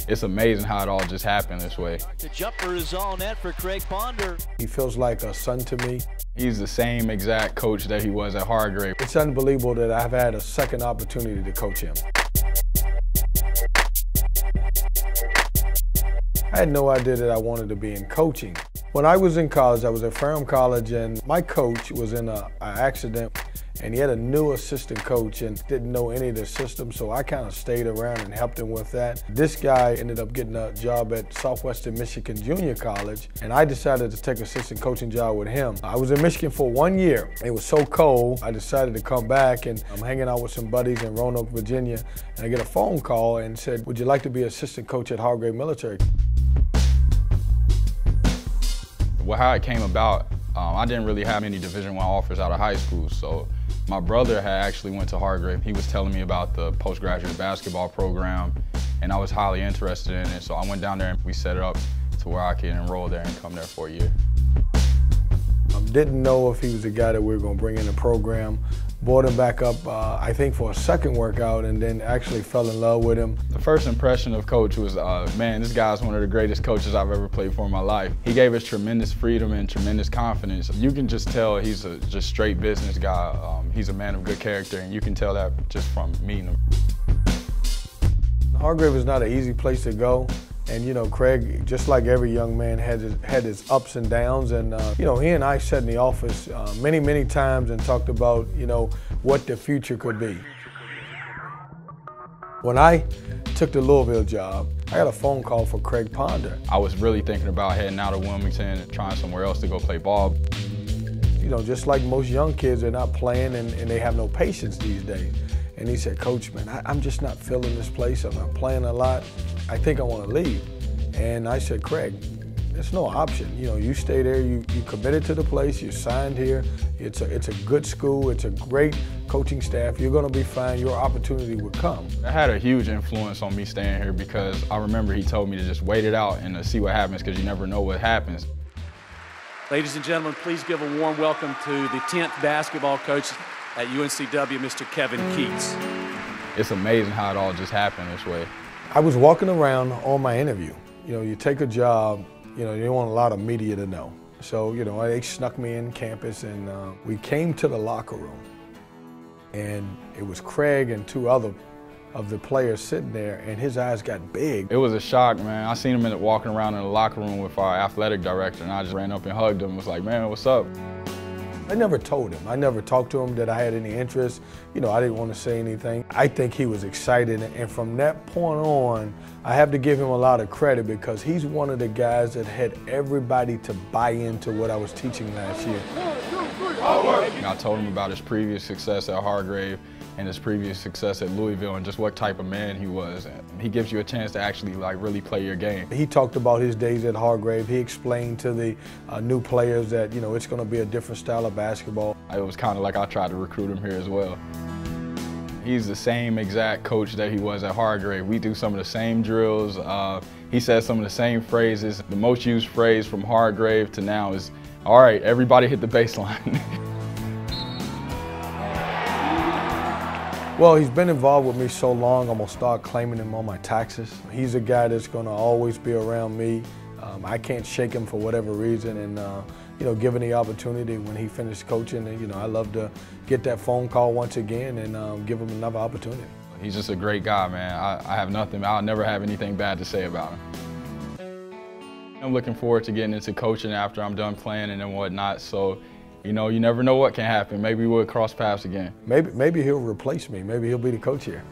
It's amazing how it all just happened this way. The jumper is all net for Craig Ponder. He feels like a son to me. He's the same exact coach that he was at Hargrave. It's unbelievable that I've had a second opportunity to coach him. I had no idea that I wanted to be in coaching. When I was in college, I was at Ferrum College, and my coach was in an accident, and he had a new assistant coach and didn't know any of the systems, so I kind of stayed around and helped him with that. This guy ended up getting a job at Southwestern Michigan Junior College, and I decided to take an assistant coaching job with him. I was in Michigan for 1 year. It was so cold, I decided to come back, and I'm hanging out with some buddies in Roanoke, Virginia, and I get a phone call and said, "Would you like to be assistant coach at Hargrave Military?" Well, how it came about, I didn't really have any Division I offers out of high school, so my brother had actually went to Hargrave. He was telling me about the postgraduate basketball program, and I was highly interested in it, so I went down there and we set it up to where I could enroll there and come there for a year. Didn't know if he was the guy that we were going to bring in the program. Brought him back up, I think, for a second workout, and then actually fell in love with him. The first impression of Coach was, man, this guy's one of the greatest coaches I've ever played for in my life. He gave us tremendous freedom and tremendous confidence. You can just tell he's a just straight business guy. He's a man of good character, and you can tell that just from meeting him. Hargrave is not an easy place to go. And, you know, Craig, just like every young man, had his ups and downs. And, you know, he and I sat in the office many, many times and talked about, you know, what the future could be. When I took the Louisville job, I got a phone call for Craig Ponder. I was really thinking about heading out of Wilmington and trying somewhere else to go play ball. You know, just like most young kids, they're not playing and they have no patience these days. And he said, "Coach, man, I'm just not feeling this place. I'm not playing a lot. I think I want to leave." And I said, "Craig, there's no option. You know, you stay there. You committed to the place. You signed here. It's a good school. It's a great coaching staff. You're going to be fine. Your opportunity will come." That had a huge influence on me staying here because I remember he told me to just wait it out and to see what happens because you never know what happens. Ladies and gentlemen, please give a warm welcome to the 10th basketball coach at UNCW, Mr. Kevin Keats. It's amazing how it all just happened this way. I was walking around on my interview. You know, you take a job, you know, you don't want a lot of media to know. So, you know, they snuck me in campus, and we came to the locker room. And it was Craig and two other of the players sitting there, and his eyes got big. It was a shock, man. I seen him walking around in the locker room with our athletic director, and I just ran up and hugged him and was like, "Man, what's up?" I never told him. I never talked to him that I had any interest. You know, I didn't want to say anything. I think he was excited, and from that point on, I have to give him a lot of credit because he's one of the guys that had everybody to buy into what I was teaching last year. I told him about his previous success at Hargrave and his previous success at Louisville and just what type of man he was. And he gives you a chance to actually really play your game. He talked about his days at Hargrave. He explained to the new players that, you know, it's going to be a different style of basketball. It was kind of like I tried to recruit him here as well. He's the same exact coach that he was at Hargrave. We do some of the same drills. He says some of the same phrases. The most used phrase from Hargrave to now is, "All right, everybody hit the baseline." Well, he's been involved with me so long, I'm going to start claiming him on my taxes. He's a guy that's going to always be around me. I can't shake him for whatever reason, and you know, given the opportunity when he finished coaching, you know, I love to get that phone call once again and give him another opportunity. He's just a great guy, man. I have nothing, I'll never have anything bad to say about him. I'm looking forward to getting into coaching after I'm done playing and whatnot, so you know, you never know what can happen. Maybe we'll cross paths again. Maybe he'll replace me. Maybe he'll be the coach here.